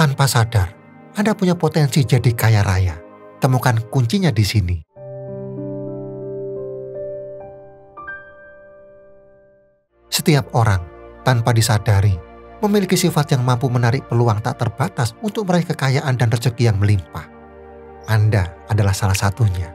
Tanpa sadar, Anda punya potensi jadi kaya raya. Temukan kuncinya di sini. Setiap orang, tanpa disadari, memiliki sifat yang mampu menarik peluang tak terbatas untuk meraih kekayaan dan rezeki yang melimpah. Anda adalah salah satunya.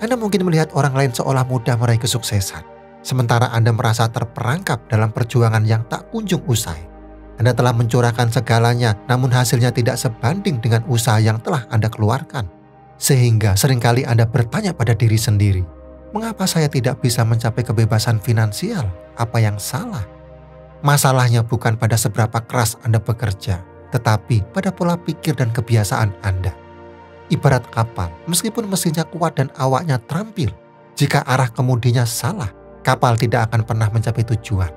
Anda mungkin melihat orang lain seolah mudah meraih kesuksesan, sementara Anda merasa terperangkap dalam perjuangan yang tak kunjung usai. Anda telah mencurahkan segalanya, namun hasilnya tidak sebanding dengan usaha yang telah Anda keluarkan. Sehingga seringkali Anda bertanya pada diri sendiri, mengapa saya tidak bisa mencapai kebebasan finansial? Apa yang salah? Masalahnya bukan pada seberapa keras Anda bekerja, tetapi pada pola pikir dan kebiasaan Anda. Ibarat kapal, meskipun mesinnya kuat dan awaknya terampil, jika arah kemudinya salah, kapal tidak akan pernah mencapai tujuan.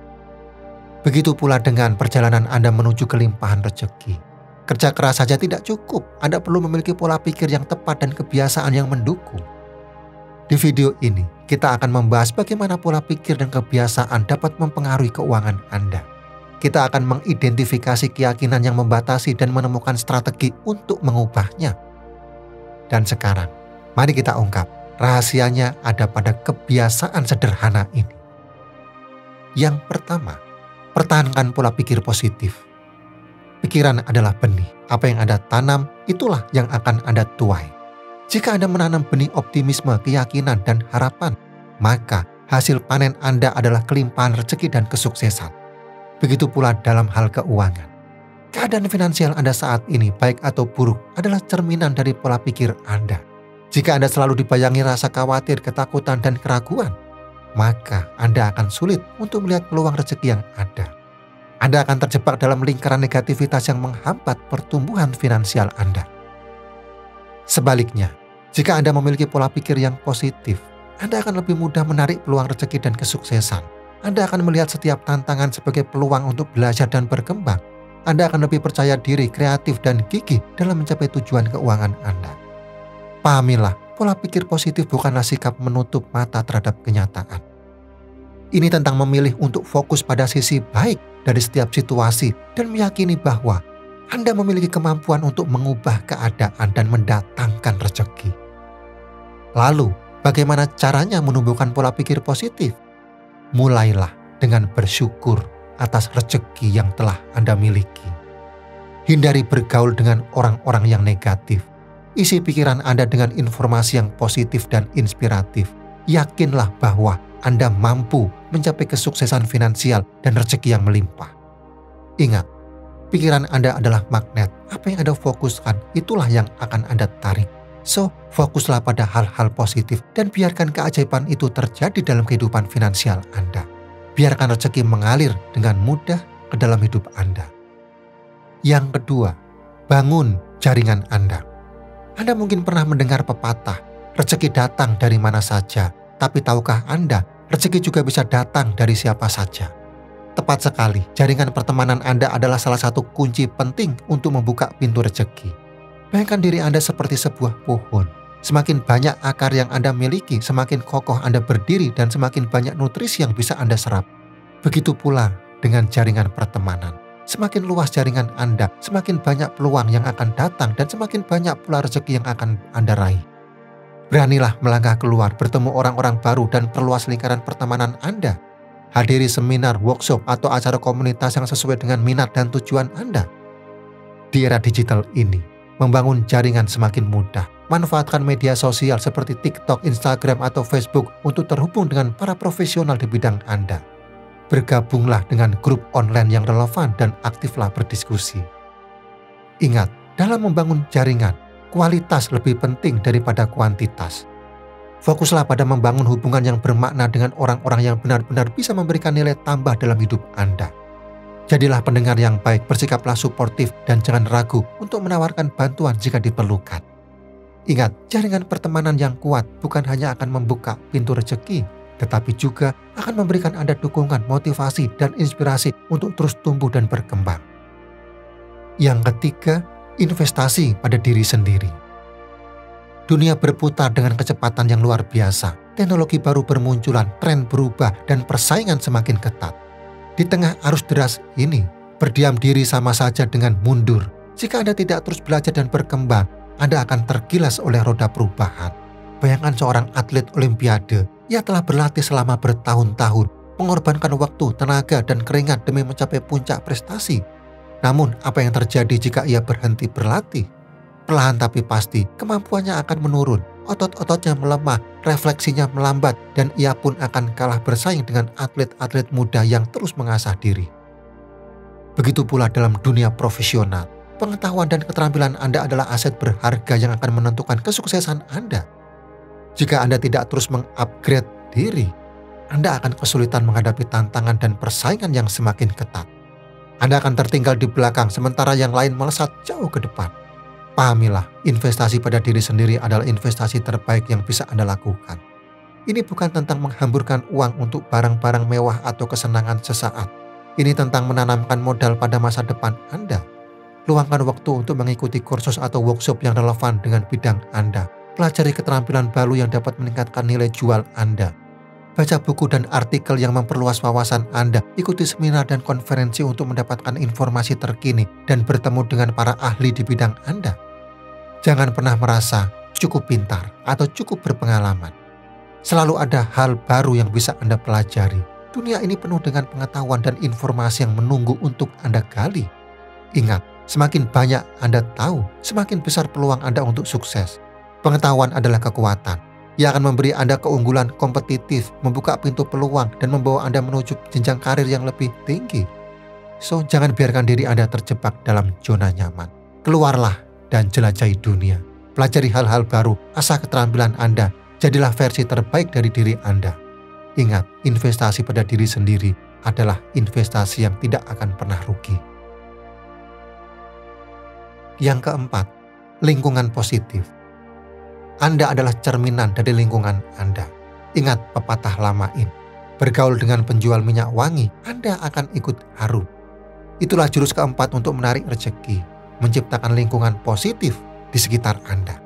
Begitu pula dengan perjalanan Anda menuju kelimpahan rezeki. Kerja keras saja tidak cukup, Anda perlu memiliki pola pikir yang tepat dan kebiasaan yang mendukung. Di video ini, kita akan membahas bagaimana pola pikir dan kebiasaan dapat mempengaruhi keuangan Anda. Kita akan mengidentifikasi keyakinan yang membatasi dan menemukan strategi untuk mengubahnya. Dan sekarang, mari kita ungkap, rahasianya ada pada kebiasaan sederhana ini. Yang pertama, pertahankan pola pikir positif. Pikiran adalah benih. Apa yang Anda tanam, itulah yang akan Anda tuai. Jika Anda menanam benih optimisme, keyakinan, dan harapan, maka hasil panen Anda adalah kelimpahan rezeki dan kesuksesan. Begitu pula dalam hal keuangan. Keadaan finansial Anda saat ini, baik atau buruk, adalah cerminan dari pola pikir Anda. Jika Anda selalu dibayangi rasa khawatir, ketakutan, dan keraguan, maka Anda akan sulit untuk melihat peluang rezeki yang ada. Anda akan terjebak dalam lingkaran negativitas yang menghambat pertumbuhan finansial Anda. Sebaliknya, jika Anda memiliki pola pikir yang positif, Anda akan lebih mudah menarik peluang rezeki dan kesuksesan. Anda akan melihat setiap tantangan sebagai peluang untuk belajar dan berkembang. Anda akan lebih percaya diri, kreatif, dan gigih dalam mencapai tujuan keuangan Anda. Pahamilah, pola pikir positif bukanlah sikap menutup mata terhadap kenyataan. Ini tentang memilih untuk fokus pada sisi baik dari setiap situasi dan meyakini bahwa Anda memiliki kemampuan untuk mengubah keadaan dan mendatangkan rezeki. Lalu, bagaimana caranya menumbuhkan pola pikir positif? Mulailah dengan bersyukur atas rezeki yang telah Anda miliki. Hindari bergaul dengan orang-orang yang negatif. Isi pikiran Anda dengan informasi yang positif dan inspiratif. Yakinlah bahwa Anda mampu mencapai kesuksesan finansial dan rezeki yang melimpah. Ingat, pikiran Anda adalah magnet. Apa yang Anda fokuskan, itulah yang akan Anda tarik. So, fokuslah pada hal-hal positif dan biarkan keajaiban itu terjadi dalam kehidupan finansial Anda. Biarkan rezeki mengalir dengan mudah ke dalam hidup Anda. Yang kedua, bangun jaringan Anda. Anda mungkin pernah mendengar pepatah, rezeki datang dari mana saja, tapi tahukah Anda, rezeki juga bisa datang dari siapa saja. Tepat sekali, jaringan pertemanan Anda adalah salah satu kunci penting untuk membuka pintu rezeki. Bayangkan diri Anda seperti sebuah pohon. Semakin banyak akar yang Anda miliki, semakin kokoh Anda berdiri dan semakin banyak nutrisi yang bisa Anda serap. Begitu pula dengan jaringan pertemanan. Semakin luas jaringan Anda, semakin banyak peluang yang akan datang dan semakin banyak pula rezeki yang akan Anda raih. Beranilah melangkah keluar, bertemu orang-orang baru dan perluas lingkaran pertemanan Anda. Hadiri seminar, workshop, atau acara komunitas yang sesuai dengan minat dan tujuan Anda. Di era digital ini, membangun jaringan semakin mudah. Manfaatkan media sosial seperti TikTok, Instagram, atau Facebook untuk terhubung dengan para profesional di bidang Anda. Bergabunglah dengan grup online yang relevan dan aktiflah berdiskusi. Ingat, dalam membangun jaringan, kualitas lebih penting daripada kuantitas. Fokuslah pada membangun hubungan yang bermakna dengan orang-orang yang benar-benar bisa memberikan nilai tambah dalam hidup Anda. Jadilah pendengar yang baik, bersikaplah suportif, dan jangan ragu untuk menawarkan bantuan jika diperlukan. Ingat, jaringan pertemanan yang kuat bukan hanya akan membuka pintu rezeki, tetapi juga akan memberikan Anda dukungan, motivasi, dan inspirasi untuk terus tumbuh dan berkembang. Yang ketiga, investasi pada diri sendiri. Dunia berputar dengan kecepatan yang luar biasa. Teknologi baru bermunculan, tren berubah, dan persaingan semakin ketat. Di tengah arus deras ini, berdiam diri sama saja dengan mundur. Jika Anda tidak terus belajar dan berkembang, Anda akan tergilas oleh roda perubahan. Bayangkan seorang atlet olimpiade, ia telah berlatih selama bertahun-tahun, mengorbankan waktu, tenaga, dan keringat demi mencapai puncak prestasi. Namun, apa yang terjadi jika ia berhenti berlatih? Perlahan tapi pasti, kemampuannya akan menurun, otot-ototnya melemah, refleksinya melambat, dan ia pun akan kalah bersaing dengan atlet-atlet muda yang terus mengasah diri. Begitu pula dalam dunia profesional, pengetahuan dan keterampilan Anda adalah aset berharga yang akan menentukan kesuksesan Anda. Jika Anda tidak terus mengupgrade diri, Anda akan kesulitan menghadapi tantangan dan persaingan yang semakin ketat. Anda akan tertinggal di belakang sementara yang lain melesat jauh ke depan. Pahamilah, investasi pada diri sendiri adalah investasi terbaik yang bisa Anda lakukan. Ini bukan tentang menghamburkan uang untuk barang-barang mewah atau kesenangan sesaat. Ini tentang menanamkan modal pada masa depan Anda. Luangkan waktu untuk mengikuti kursus atau workshop yang relevan dengan bidang Anda. Pelajari keterampilan baru yang dapat meningkatkan nilai jual Anda. Baca buku dan artikel yang memperluas wawasan Anda. Ikuti seminar dan konferensi untuk mendapatkan informasi terkini dan bertemu dengan para ahli di bidang Anda. Jangan pernah merasa cukup pintar atau cukup berpengalaman. Selalu ada hal baru yang bisa Anda pelajari. Dunia ini penuh dengan pengetahuan dan informasi yang menunggu untuk Anda gali. Ingat, semakin banyak Anda tahu, semakin besar peluang Anda untuk sukses. Pengetahuan adalah kekuatan. Ia akan memberi Anda keunggulan kompetitif, membuka pintu peluang, dan membawa Anda menuju jenjang karir yang lebih tinggi. So, jangan biarkan diri Anda terjebak dalam zona nyaman. Keluarlah dan jelajahi dunia. Pelajari hal-hal baru, asah keterampilan Anda. Jadilah versi terbaik dari diri Anda. Ingat, investasi pada diri sendiri adalah investasi yang tidak akan pernah rugi. Yang keempat, lingkungan positif. Anda adalah cerminan dari lingkungan Anda. Ingat pepatah lama ini. Bergaul dengan penjual minyak wangi, Anda akan ikut harum. Itulah jurus keempat untuk menarik rezeki, menciptakan lingkungan positif di sekitar Anda.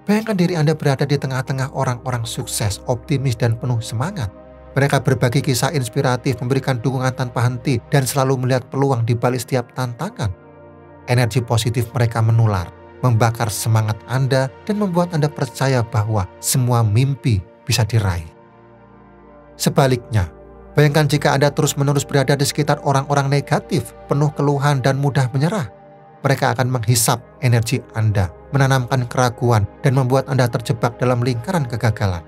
Bayangkan diri Anda berada di tengah-tengah orang-orang sukses, optimis, dan penuh semangat. Mereka berbagi kisah inspiratif, memberikan dukungan tanpa henti, dan selalu melihat peluang di balik setiap tantangan. Energi positif mereka menular, membakar semangat Anda dan membuat Anda percaya bahwa semua mimpi bisa diraih. Sebaliknya, bayangkan jika Anda terus-menerus berada di sekitar orang-orang negatif, penuh keluhan dan mudah menyerah. Mereka akan menghisap energi Anda, menanamkan keraguan, dan membuat Anda terjebak dalam lingkaran kegagalan.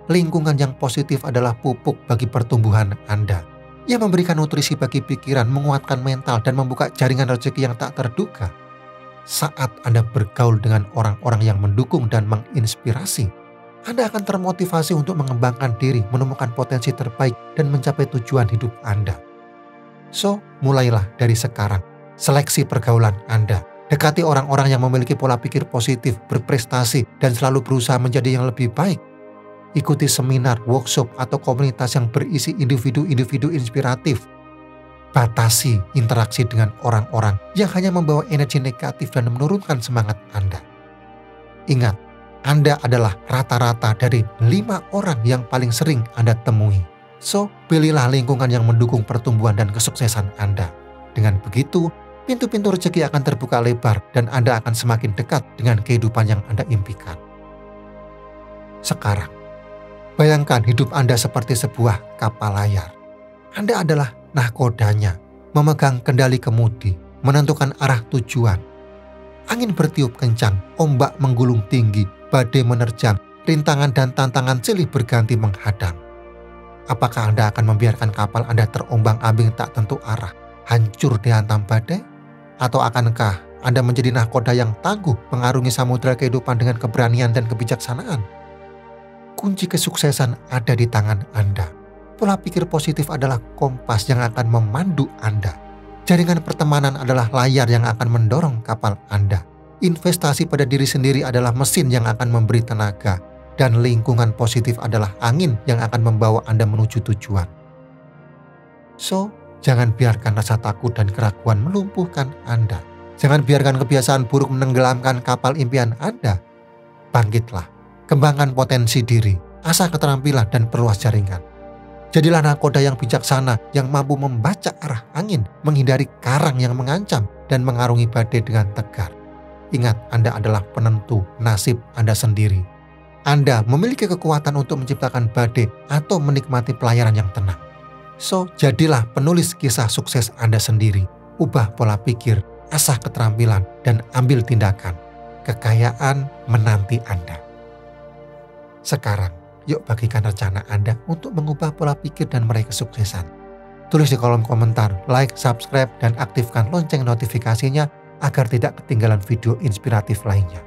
Lingkungan yang positif adalah pupuk bagi pertumbuhan Anda. Ia memberikan nutrisi bagi pikiran, menguatkan mental, dan membuka jaringan rezeki yang tak terduga. Saat Anda bergaul dengan orang-orang yang mendukung dan menginspirasi, Anda akan termotivasi untuk mengembangkan diri, menemukan potensi terbaik, dan mencapai tujuan hidup Anda. So, mulailah dari sekarang. Seleksi pergaulan Anda. Dekati orang-orang yang memiliki pola pikir positif, berprestasi, dan selalu berusaha menjadi yang lebih baik. Ikuti seminar, workshop, atau komunitas yang berisi individu-individu inspiratif. Batasi interaksi dengan orang-orang yang hanya membawa energi negatif dan menurunkan semangat Anda. Ingat, Anda adalah rata-rata dari 5 orang yang paling sering Anda temui. So, pilihlah lingkungan yang mendukung pertumbuhan dan kesuksesan Anda. Dengan begitu, pintu-pintu rezeki akan terbuka lebar dan Anda akan semakin dekat dengan kehidupan yang Anda impikan. Sekarang, bayangkan hidup Anda seperti sebuah kapal layar. Anda adalah nahkodanya, memegang kendali kemudi, menentukan arah tujuan. Angin bertiup kencang, ombak menggulung tinggi, badai menerjang, rintangan dan tantangan silih berganti menghadang. Apakah Anda akan membiarkan kapal Anda terombang-ambing tak tentu arah, hancur dihantam badai? Atau akankah Anda menjadi nahkoda yang tangguh, mengarungi samudera kehidupan dengan keberanian dan kebijaksanaan? Kunci kesuksesan ada di tangan Anda. Pola pikir positif adalah kompas yang akan memandu Anda. Jaringan pertemanan adalah layar yang akan mendorong kapal Anda. Investasi pada diri sendiri adalah mesin yang akan memberi tenaga. Dan lingkungan positif adalah angin yang akan membawa Anda menuju tujuan. So, jangan biarkan rasa takut dan keraguan melumpuhkan Anda. Jangan biarkan kebiasaan buruk menenggelamkan kapal impian Anda. Bangkitlah, kembangkan potensi diri, asah keterampilan dan perluas jaringan. Jadilah nakoda yang bijaksana yang mampu membaca arah angin, menghindari karang yang mengancam, dan mengarungi badai dengan tegar. Ingat, Anda adalah penentu nasib Anda sendiri. Anda memiliki kekuatan untuk menciptakan badai atau menikmati pelayaran yang tenang. So, jadilah penulis kisah sukses Anda sendiri. Ubah pola pikir, asah keterampilan, dan ambil tindakan. Kekayaan menanti Anda. Sekarang, yuk bagikan rencana Anda untuk mengubah pola pikir dan meraih kesuksesan. Tulis di kolom komentar, like, subscribe, dan aktifkan lonceng notifikasinya agar tidak ketinggalan video inspiratif lainnya.